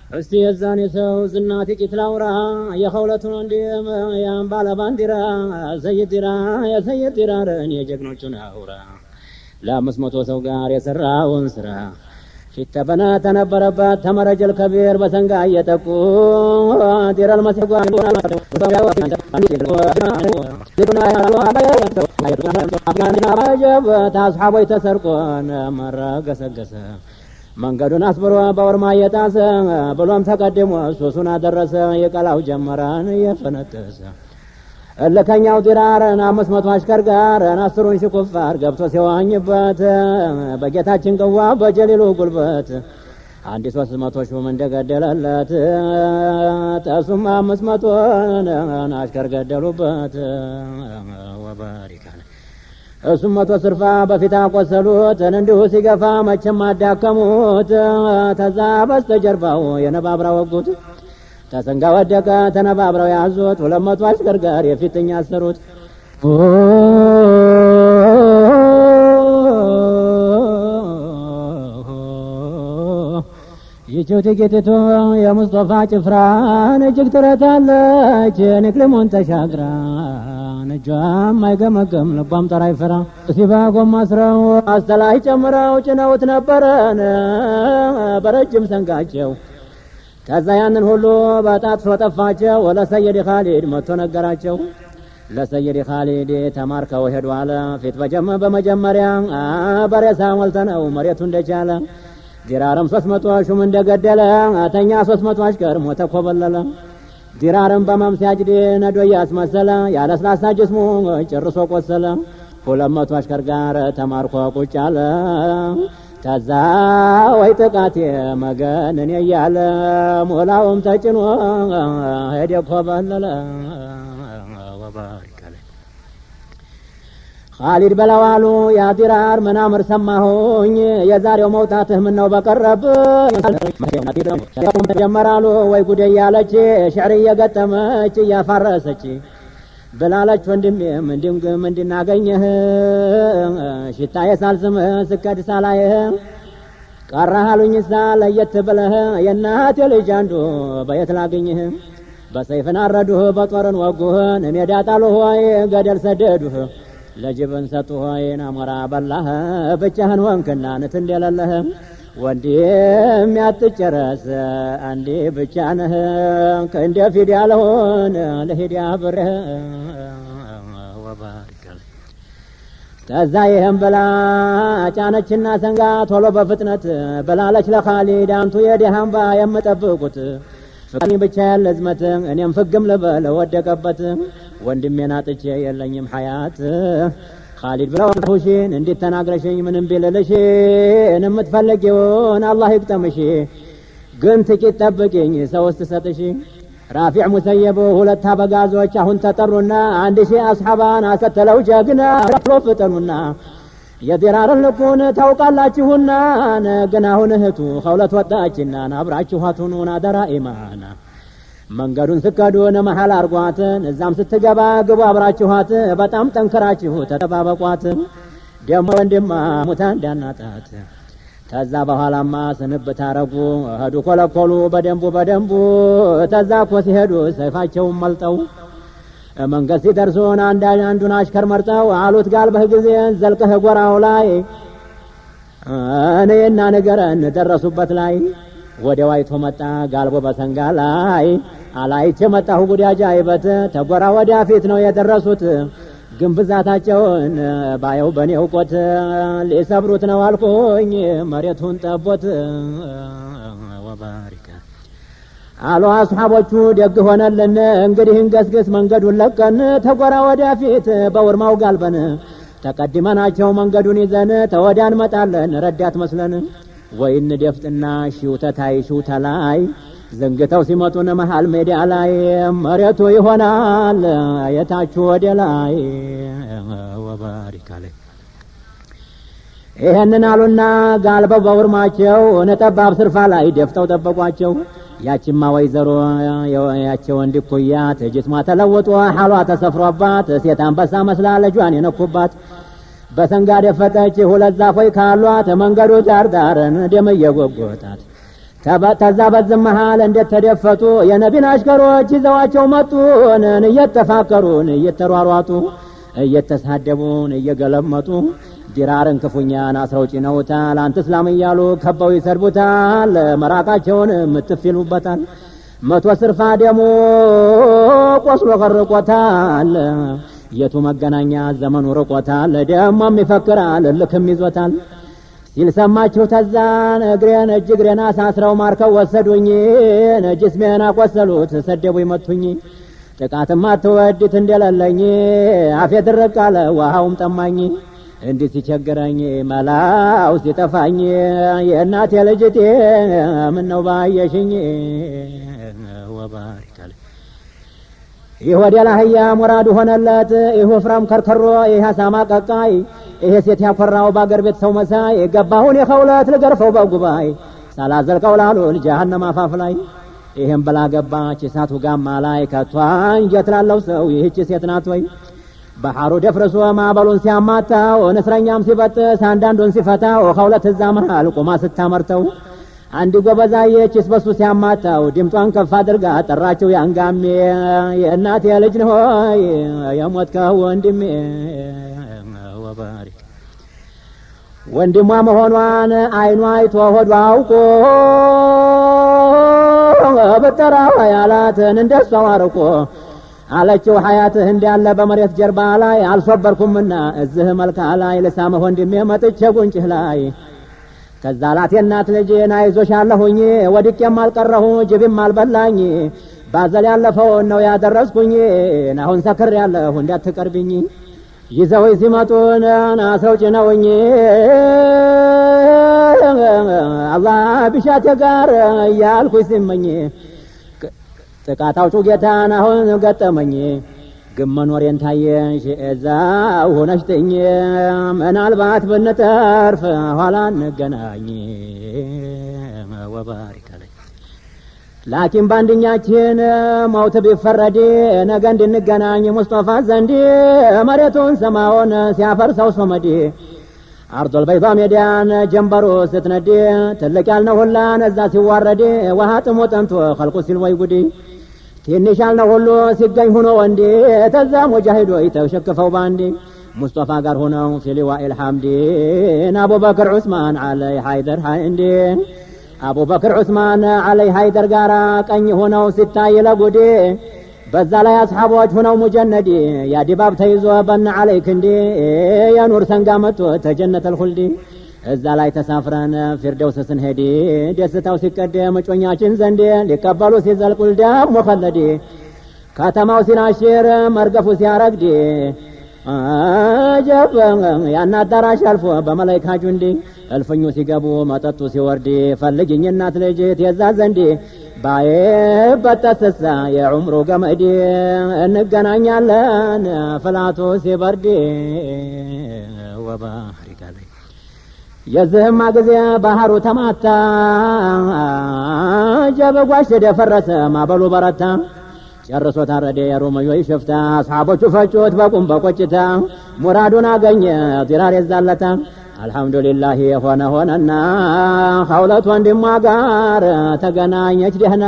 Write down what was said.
እስቲ የዛኔ ሰው ዝናት ጥቂት ላውራ የኸውለቱን እንዲም ያን ባለ ባንዲራ የሰይድ ዲራርን የጀግኖቹን አውራ ለአምስት መቶ ሰው ጋር የሰራውን ስራ ሲተበና ተነበረበት ተመረጀል ከቢር በሰንጋ እየጠቁ ዲራል መስጓ ታስሓቦይ ተሰርቆን መረገሰገሰ መንገዱን አስብሮ በወርማ እየጣሰ ብሎም ተቀድሞ ሱሱን አደረሰ የቀላው ጀመራን እየፈነጠሰ እልከኛው ዲራርን 500 አሽከር ጋር አስሩን ሽኩፋር ገብቶ ሲዋኝበት በጌታችን ቅዋ በጀሊሉ ጉልበት 300 ሹም እንደገደለለት ተሱም 500 አሽከር ገደሉበት ወባሪካን እሱም 100 ስርፋ በፊት አቆሰሉት እንዲሁ ሲገፋ መቼም አዳከሙት ተዛ በስተጀርባው የነባብራ ወጉት ተሰንጋ ወደቀ ተነባብረው ያዙት 200 አሽከር ጋር የፊትኛ አሰሩት ይቹ ትጌቲቱ የሙስጠፋ ጭፍራን እጅግ ትረታለች ንክልሙን ተሻግራ ነጃም አይገመገም ልቧም ጠራ ይፈራ ሲባ ጎማ አስረው አስተላይ ጨምረው ጭነውት ነበረን በረጅም ሰንጋቸው ከዛ ያንን ሁሉ በጣጥፎ ጠፋቸው ለሰይድ ኻሊድ መጥቶ ነገራቸው ለሰይድ ኻሊድ ተማርከው ሄዱ አለ ፊት በመጀመሪያ በሬሳ ሞልተነው መሬቱ እንደቻለ ዲራርም 300 ሹም እንደገደለ አተኛ 300 አሽከር ሞተ ኮበለለ ዲራርም በመምሲያጅ ነዶ ያስመሰለ ያለስላሳ ጅስሙ ጨርሶ ቆሰለ 200 አሽከር ጋር ተማርኮ ቁጭ አለ ተዛ ወይ ጥቃቴ መገንን ያያለ ሞላውም ተጭኖ ሄደ ኮበለለ ወባሪካለ ኻሊድ በላዋሉ ያ ዲራር መናምር ሰማሁኝ የዛሬው መውጣትህ ምን ነው በቀረብ ጀመራሉ ወይ ጉዴ ያለች ሽዕር እየገጠመች እያፋረሰች በላለች ወንድሜ ምንድም እንድናገኘህ ሽታዬ ሳልስምህ ስከድ ሳላየህ ቀረሃሉኝሳ ለየት ብለህ የእናቴ ልጅ አንዱ በየት ላገኝህ በሰይፍን አረዱህ በጦርን ወጉህን ሜዳ ጣሉህ ወይ ገደል ሰደዱህ ለጅብን ሰጡህ ወይ ናሞራ በላህ ብቻህን ወንክና ንት እንደሌለህ ወንድም ያትጨረስ አንዴ ብቻ ነህ ከእንደ ፊድ ያለሆን ለሂድ ያብርህ ወባሪካል ተዛ ይህም ብላ ጫነችና ሰንጋ ቶሎ በፍጥነት በላለች ለኻሊድ አንቱ የደሃምባ የምጠብቁት ፍቅኒ ብቻ ያለዝመት እኔም ፍግም ልበል ወደቀበት ወንድሜን አጥቼ የለኝም ሐያት ኻሊድ ብለው ሁሽን እንዴት ተናግረሽኝ ምንም ቢልልሽ እንምትፈልጊውን አላህ ይቅጠምሽ ግን ጥቂት ጠብቂኝ ሰውስት ሰጥሽ ራፊዕ ሙሰየብ ሁለት አበጋዞች አሁን ተጠሩና 1000 አስሐባን አከተለው ጀግና ፍጠኑና የዲራርን ልኩን ታውቃላችሁና ግን አሁን እህቱ ኸውለት ወጣችና አብራችኋቱን አደራ ኢማና መንገዱን ስከዱን መሐል አርጓትን እዛም ስትገባ ግቡ አብራችኋት በጣም ጠንከራችሁ ተጠባበቋት ደሞ ወንድማ ሙታ እንዳናጣት ተዛ በኋላማ ስንብት አረጉ ሄዱ ኮለኮሉ በደንቡ ተዛ እኮ ሲሄዱ ሰይፋቸውን መልጠው መንገድ ሲደርሱን አንዱን አሽከር መርጠው አሉት ጋልበህ ጊዜ ዘልቀህ ጎራው ላይ እኔና ነገረን ደረሱበት ላይ ወደ ዋይቶ መጣ ጋልቦ በሰንጋ ላይ አላይቼ መጣሁ ጉዳጃ አይበት ተጎራ ወዲያ ፊት ነው የደረሱት ግን ብዛታቸውን ባየው በኔው ቆት ሊሰብሩት ነው አልኩኝ መሬቱን ጠቦት ወባሪካ አሉ አስሐቦቹ ደግ ሆነልን እንግዲህ እንገስግስ መንገዱን ለቀን ተጎራ ወዲያ ፊት በወርማው ጋልበን ተቀድመናቸው መንገዱን ይዘን ተወዳን መጣለን ረዳት መስለን ወይን ደፍጥና ሺውተታይ ሺውተላይ ዘንግተው ሲመጡን መሃል ሜዳ ላይ መሬቱ ይሆናል የታቹ ወደ ላይ ወባሪካለ ይሄንን አሉና ጋልበው በውርማቸው ነጠባብ ስርፋ ላይ ደፍተው ጠበቋቸው ያቺማ ወይዘሮ ያቸው እንዲኩያ ተጅስማ ተለወጡ ሐሏ ተሰፍሮባት ሴት አንበሳ መስላ ልጇን የነኩባት በሰንጋ ደፈጠች ሁለት ዛፎች ካሏት መንገዱ ዳር ዳርን ደም እየጎጎታት ተዛበት መሃል እንደተደፈቱ የነቢን አሽከሮች ይዘዋቸው መጡን እየተፋከሩን እየተሯሯጡ እየተሳደቡን እየገለመጡ ዲራርን ክፉኛን አስረው ጭነውታል አንተ እስላም እያሉ ከበው ይሰድቡታል መራቃቸውን ምትፊሉበታል መቶ ስርፋ ደሙ ቆስሎ ቀርቆታል የቱ መገናኛ ዘመኑ ርቆታል ደሞም ይፈክራል ልክም ይዞታል ሲል ሰማችሁ ተዛን እግሬን እግሬን አሳስረው ማርከው ወሰዱኝ ጅስሜን አቆሰሉት ሰደቡኝ መቱኝ ጥቃትማ ተወድት እንደለለኝ አፌ ድርቅ አለ ውሃውም ጠማኝ እንዲህ ሲቸግረኝ መላው ሲጠፋኝ የእናቴ ልጅቴ ምነው ባየሽኝ ወባሪካለ ይህ ወደ ላህያ ሙራዱ ሆነለት ይህ ወፍራም ከርከሮ ይህ አሳማ ቀቃይ ይሄ ሴት ያኮራው ባገር ቤት ሰው መሳይ ገባሁን የኸውለት ልገርፈው በጉባኤ ሳላዘልቀው ላሉን ጀሃነም አፋፍ ላይ ይሄን በላ ገባች እሳቱ ጋማ ላይ ከቷን ጀትላለው ሰው ይህች ሴት ናት ወይ ባህሩ ደፍርሶ ማዕበሉን ሲያማታው እስረኛም ሲበጥስ አንዳንዱን ሲፈታው ኸውለት እዛ መሃል ቆማ ስታመርተው አንድ ጎበዛየች ስበሱ ሲያማታው ድምጧን ከፍ አድርጋ ጠራችው ያንጋሜ የእናቴ ልጅ ነው የሞትከው ወንድሜ ወባሪክ ወንድሟ መሆኗን አይኗ አይቶ ሆዷ አውቆ በጠራው ያላትን እንደሷው አርቆ አለችው ሐያትህ እንዳለ በመሬት ጀርባ ላይ አልሶበርኩምና እዚህ መልካ ላይ ለሳመህ ወንድሜ መጥቼ ጉንጭህ ላይ ከዛላት የናት ልጄን አይዞሻለሁኝ ወድቄም አልቀረሁ ጅብም አልበላኝ ባዘል ያለፈው ነው ያደረስኩኝ አሁን ሰክር ያለሁ እንዳትቀርብኝ ይዘው ሲመጡን አስረው ጭነውኝ አላህ ቢሻቴ ጋር ያልኩኝ ሲመኝ ጥቃታው ጌታን አሁን ገጠመኝ ግን መኖሬን ታየሽ እዛው ሆነሽ ተኝ ምናልባት ብንተርፍ ኋላ እንገናኝ ወባሪክ አለኝ ላኪን ባንድኛችን ሞት ቢፈረድ ነገ እንድንገናኝ ሙስጠፋ ዘንድ መሬቱን ሰማውን ሲያፈርሰው ሶመድ አርዶል በይዳ ሜዳን ጀንበሩ ስትነድ ትልቅ ያልነው ሁላን እዛ ሲዋረድ ውሃ ጥሞ ጠምቶ ኸልቁ ሲል ወይ ጉዲ ትንሽ ያልነው ሁሉ ሲገኝ ሆኖ ወንዴ ተዛ ሙጃሂዶች ተሸክፈው ባንዴ ሙስጠፋ ጋር ሆነው ፊሊዋኢል ሐምዲን አቡበክር ዑስማን አለይ ሃይደር ሃንዴ አቡበክር ዑስማን አለይ ሃይደር ጋራ ቀኝ ሆነው ሲታይ ለጉዴ በዛ ላይ አስሐቦች ሆነው ሙጀነዲ ያ ዲባብ ተይዞ በና አለይክ እንዴ የኑር ሰንጋ መጥቶ ተጀነተል ኹልዲ እዛ ላይ ተሳፍረን ፊርደውስ ስንሄድ ደስታው ሲቀደም ጮኛችን ዘንድ ሊቀበሉ ሲዘልቁል ደም ወኸለዲ ከተማው ሲናሽር መርገፉ ሲያረግድ አጀብ ያን አዳራሽ አልፎ በመላእክት ጁንዲ እልፍኙ ሲገቡ መጠጡ ሲወርድ ፈልግኝ እናት ልጅ የዛ ዘንድ ባዬ በተሰሳ የዑምሩ ገመድ እንገናኛለን ፍላቱ ሲበርድ ወባሪክ አለይ የዝህማ ጊዜ ባህሩ ተማታ ጀበጓሽ ደፈረሰ ማበሉ በረታ ጨርሶ ታረደ የሮማዮች ሽፍታ አስሐቦቹ ፈጩት በቁም በቆጭታ ሙራዱን አገኘ ዲራር የዛለታ አልহামዱሊላህ የሆነ ሆነና ኸውለት ወንድሟ ጋር ተገናኘች ደህና